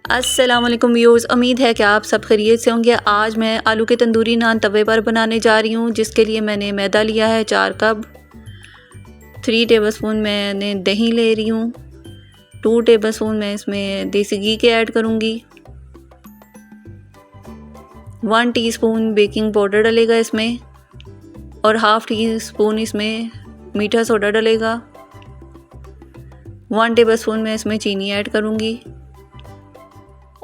अस्सलाम वालेकुम व्यूअर्स, उम्मीद है कि आप सब खैरियत से होंगे। आज मैं आलू के तंदूरी नान तवे पर बनाने जा रही हूँ, जिसके लिए मैंने मैदा लिया है 4 कप। 3 टेबलस्पून मैंने दही ले रही हूँ। 2 टेबलस्पून मैं इसमें देसी घी के ऐड करूँगी। 1 टीस्पून बेकिंग पाउडर डलेगा इसमें और हाफ़ टीस्पून इसमें मीठा सोडा डलेगा। 1 टेबलस्पून मैं इसमें चीनी ऐड करूँगी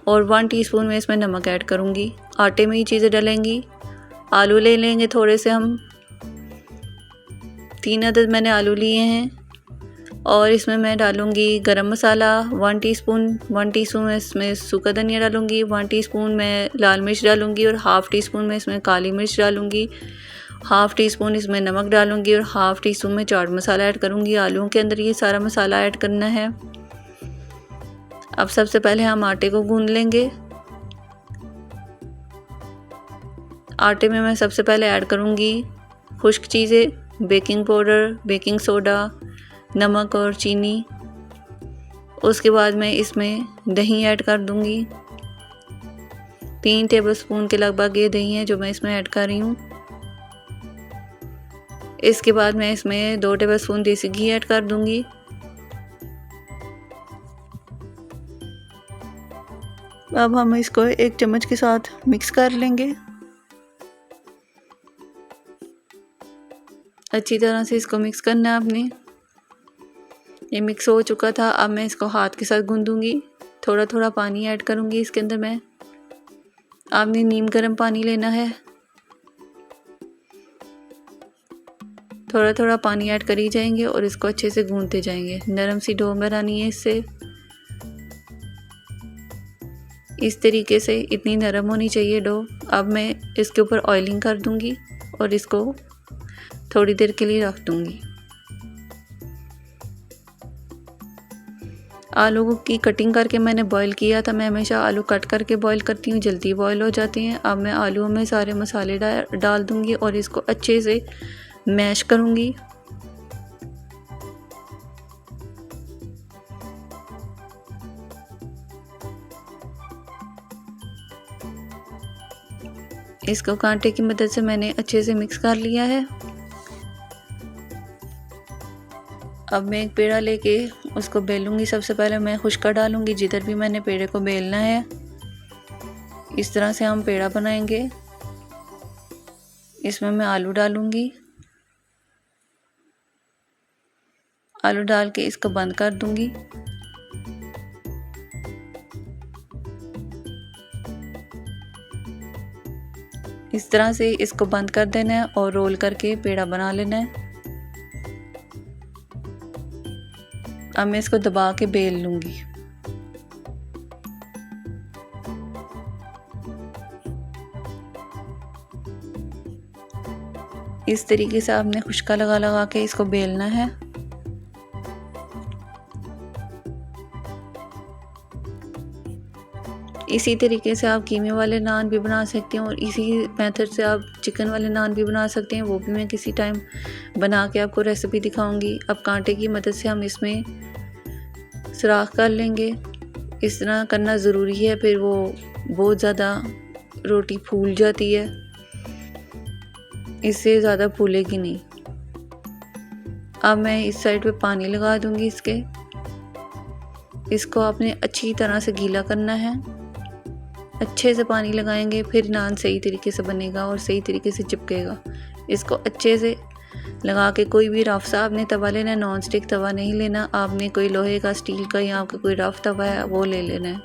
और 1 टीस्पून में इसमें नमक ऐड करूँगी। आटे में ही चीज़ें डलेंगी। आलू ले लेंगे थोड़े से हम, 3 अदद मैंने आलू लिए हैं। और इसमें मैं डालूँगी गरम मसाला 1 टीस्पून। 1 टीस्पून मैं इसमें सूखा धनिया डालूँगी। 1 टीस्पून मैं लाल मिर्च डालूँगी और हाफ़ टीस्पून मैं इसमें काली मिर्च डालूँगी। हाफ़ टीस्पून इसमें नमक डालूँगी और हाफ़ टीस्पून में चाट मसाला ऐड करूँगी। आलूओं के अंदर ये सारा मसाला ऐड करना है। अब सबसे पहले हम आटे को गूंद लेंगे। आटे में मैं सबसे पहले ऐड करूँगी खुश्क चीज़ें, बेकिंग पाउडर, बेकिंग सोडा, नमक और चीनी। उसके बाद मैं इसमें दही ऐड कर दूँगी। 3 टेबलस्पून के लगभग ये दही है जो मैं इसमें ऐड कर रही हूँ। इसके बाद मैं इसमें 2 टेबलस्पून देसी घी ऐड कर दूँगी। अब हम इसको एक चम्मच के साथ मिक्स कर लेंगे। अच्छी तरह से इसको मिक्स करना है आपने। ये मिक्स हो चुका था। अब मैं इसको हाथ के साथ गूंदूंगी। थोड़ा थोड़ा पानी ऐड करूंगी इसके अंदर मैं। आपने नीम गर्म पानी लेना है। थोड़ा थोड़ा पानी ऐड करी जाएंगे और इसको अच्छे से गूंदते जाएंगे। नरम सी डो बनानी है इससे। इस तरीके से इतनी नरम होनी चाहिए डो। अब मैं इसके ऊपर ऑयलिंग कर दूंगी और इसको थोड़ी देर के लिए रख दूंगी। आलू की कटिंग करके मैंने बॉईल किया था। मैं हमेशा आलू कट करके बॉईल करती हूँ, जल्दी बॉईल हो जाते हैं। अब मैं आलूओं में सारे मसाले डाल दूंगी और इसको अच्छे से मैश करूंगी। इसको कांटे की मदद से मैंने अच्छे से मिक्स कर लिया है। अब मैं एक पेड़ा लेके उसको बेलूंगी। सबसे पहले मैं खुश्का डालूंगी जिधर भी मैंने पेड़े को बेलना है। इस तरह से हम पेड़ा बनाएंगे। इसमें मैं आलू डालूंगी। आलू डाल के इसको बंद कर दूंगी। इस तरह से इसको बंद कर देना है और रोल करके पेड़ा बना लेना है। अब मैं इसको दबा के बेल लूंगी। इस तरीके से आपने खुश्का लगा लगा के इसको बेलना है। इसी तरीके से आप कीमे वाले नान भी बना सकते हैं और इसी मेथड से आप चिकन वाले नान भी बना सकते हैं। वो भी मैं किसी टाइम बना के आपको रेसिपी दिखाऊंगी। अब कांटे की मदद से हम इसमें सुराख कर लेंगे। इस तरह करना ज़रूरी है, फिर वो बहुत ज़्यादा रोटी फूल जाती है। इससे ज़्यादा फूलेगी नहीं। अब मैं इस साइड पे पानी लगा दूंगी इसके। इसको आपने अच्छी तरह से गीला करना है। अच्छे से पानी लगाएंगे फिर नान सही तरीके से बनेगा और सही तरीके से चिपकेगा। इसको अच्छे से लगा के कोई भी रफ सा आपने तवा लेना है। नॉन स्टिक तवा नहीं लेना आपने, कोई लोहे का, स्टील का या आपका कोई रफ तवा है वो ले लेना है।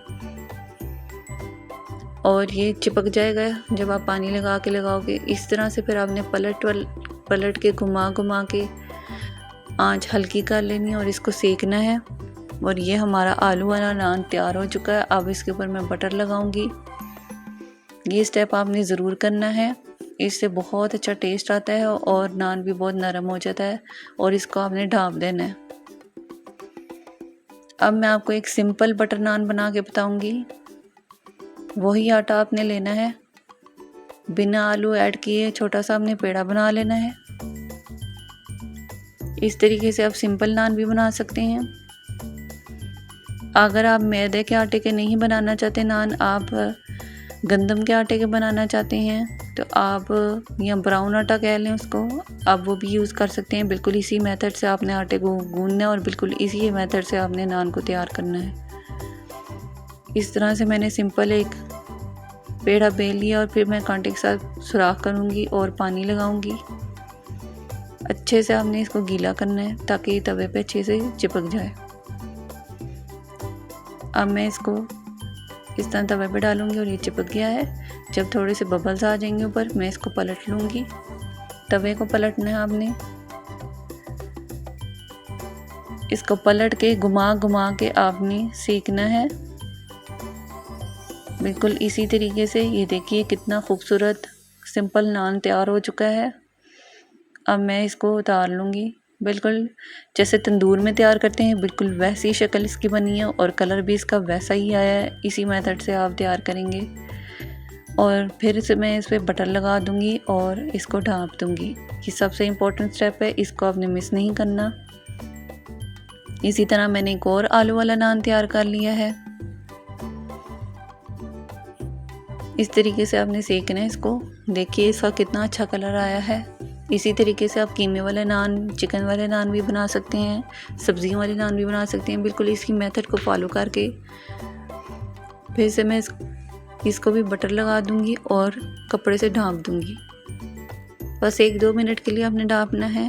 और ये चिपक जाएगा जब आप पानी लगा के लगाओगे। इस तरह से फिर आपने पलट के घुमा के आंच हल्की कर लेनी है और इसको सेकना है। और ये हमारा आलू वाला नान तैयार हो चुका है। अब इसके ऊपर मैं बटर लगाऊंगी। ये स्टेप आपने ज़रूर करना है। इससे बहुत अच्छा टेस्ट आता है और नान भी बहुत नरम हो जाता है। और इसको आपने ढाँप देना है। अब मैं आपको एक सिंपल बटर नान बना के बताऊंगी। वही आटा आपने लेना है, बिना आलू ऐड किए छोटा सा आपने पेड़ा बना लेना है। इस तरीके से आप सिंपल नान भी बना सकते हैं। अगर आप मैदे के आटे के नहीं बनाना चाहते नान, आप गंदम के आटे के बनाना चाहते हैं तो आप, या ब्राउन आटा कह लें उसको, आप वो भी यूज़ कर सकते हैं। बिल्कुल इसी मेथड से आपने आटे को गूंदना है और बिल्कुल इसी मेथड से आपने नान को तैयार करना है। इस तरह से मैंने सिंपल एक पेड़ा बेल लिया और फिर मैं कांटे के साथ सुराख करूँगी और पानी लगाऊँगी। अच्छे से आपने इसको गीला करना है ताकि तवे पे अच्छे से चिपक जाए। अब मैं इसको इस तरह तवे पे डालूंगी और ये चिपक गया है। जब थोड़े से बबल्स आ जाएंगे ऊपर, मैं इसको पलट लूँगी। तवे को पलटना है आपने, इसको पलट के घुमा घुमा के आपने सेकना है। बिल्कुल इसी तरीके से। ये देखिए कितना खूबसूरत सिंपल नान तैयार हो चुका है। अब मैं इसको उतार लूँगी। बिल्कुल जैसे तंदूर में तैयार करते हैं बिल्कुल वैसी शक्ल इसकी बनी है और कलर भी इसका वैसा ही आया है। इसी मेथड से आप तैयार करेंगे और फिर से मैं इस पर बटर लगा दूँगी और इसको ढाँप दूँगी। ये सबसे इम्पोर्टेंट स्टेप है, इसको आपने मिस नहीं करना। इसी तरह मैंने एक और आलू वाला नान तैयार कर लिया है। इस तरीके से आपने सेकना है इसको। देखिए इसका कितना अच्छा कलर आया है। इसी तरीके से आप कीमे वाले नान, चिकन वाले नान भी बना सकते हैं, सब्जियों वाले नान भी बना सकते हैं। बिल्कुल इसी मेथड को फॉलो करके फिर से मैं इसको भी बटर लगा दूंगी और कपड़े से ढाँप दूंगी। बस 1-2 मिनट के लिए आपने ढाँपना है।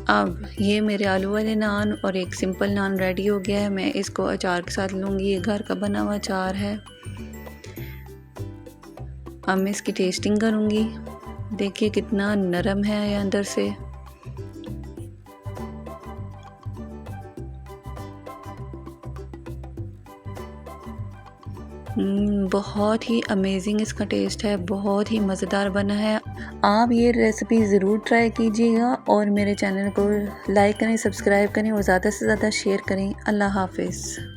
अब ये मेरे आलू वाले नान और एक सिंपल नान रेडी हो गया है। मैं इसको अचार के साथ लूँगी। ये घर का बना हुआ अचार है। अब मैं इसकी टेस्टिंग करूँगी। देखिए कितना नरम है ये अंदर से। बहुत ही अमेजिंग इसका टेस्ट है, बहुत ही मज़ेदार बना है। आप ये रेसिपी ज़रूर ट्राई कीजिएगा और मेरे चैनल को लाइक करें, सब्सक्राइब करें और ज़्यादा से ज़्यादा शेयर करें। अल्लाह हाफ़िज़।